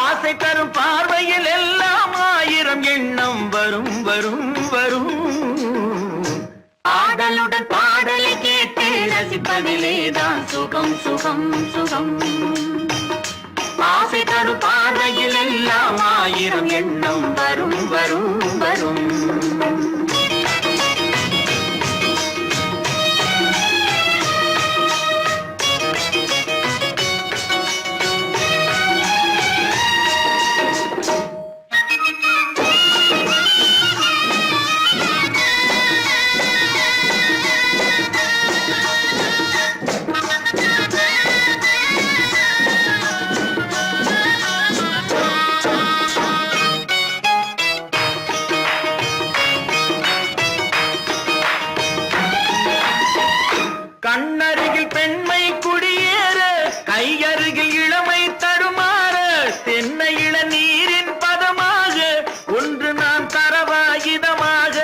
ஆசை தரும் பார்வையில் எல்லாம் ஆயிரம் எண்ணம் வரும் வரும் வரும். ஆடலுடன் பாடலை கேட்டு ரசிப்பதிலேதான் சுகம் சுகம் சுகம். ஆசை தரும் பார்வையில் எல்லாம் ஆயிரம் எண்ணம் வரும் வரும் வரும். கண்ணருகில் பெண்மை குடியேற, கையருகில் இளமை தடுமாற, தென்னை இள நீரின் பதமாக ஒன்று நான் தரவாகிதமாக.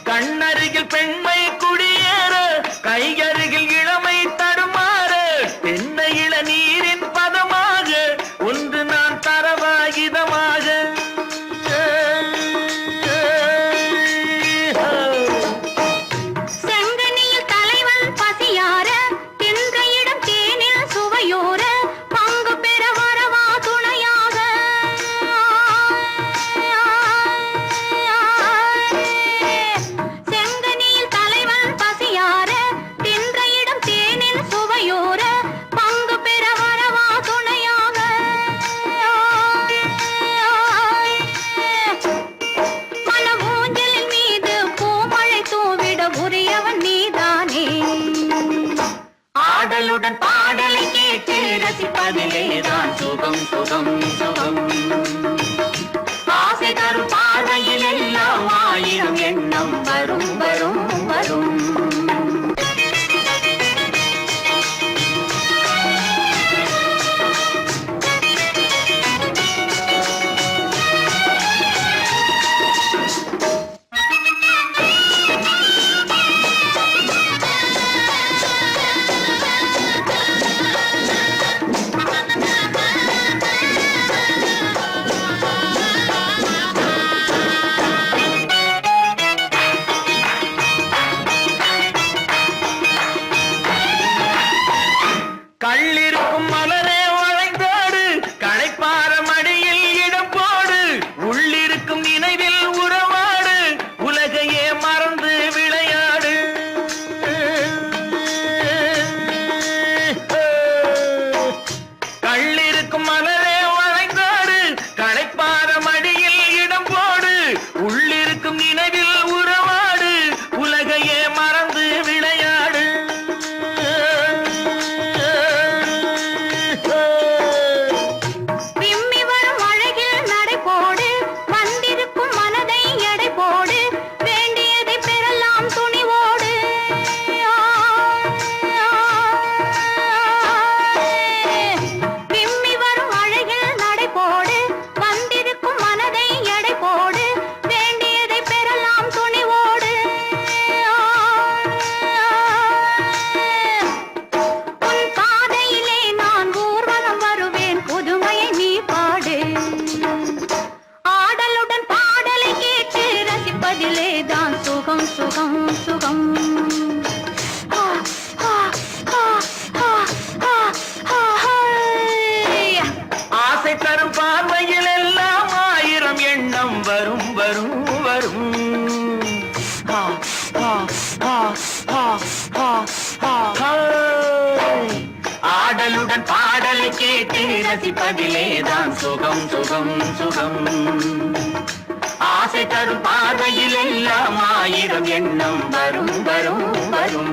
கண்ணருகில் பெண்மை குடியேற, கையருகில் இளமை தடுமாற, தென்னை இள நீரின் பதமாக ஒன்று நான் தரவாகிதமாக. ஆடலுடன் பாடலை கேட்டு ரசிப்பதிலேதான் சுகம் சுகம் சுகம். ஆசை தரும் பார்வையில் எல்லாம் ஆயிரம் எண்ணம் வரும் வரும் வரும். கள்ளிருக்கும் மலரே வளைந்தோடு, களைப்பார மடியில் இடம் போடு, உள்ளிருக்கும் நினைவில் உறவாடு, உலகையே மறந்து விளையாடு. கள்ளிருக்கும் மலரே வளைந்தோடு, களைப்பார மடியில் இடம் போடு, உள்ளிருக்கும் நினைவில் உறவாடு, உலகையே மறந்து விளையாடு. சுகம் சுகம் சுகம். ஆசை தரும் பார்வையில் எல்லாம் ஆயிரம் எண்ணம் வரும் வரும் வரும். ஆடலுடன் பாடலை கேட்டு ரசிப்பதிலேதான் சுகம் சுகம் சுகம். ஆசை தரும் பார்வையில் எல்லாம் ஆயிரம் எண்ணம் வரும் வரும் வரும்.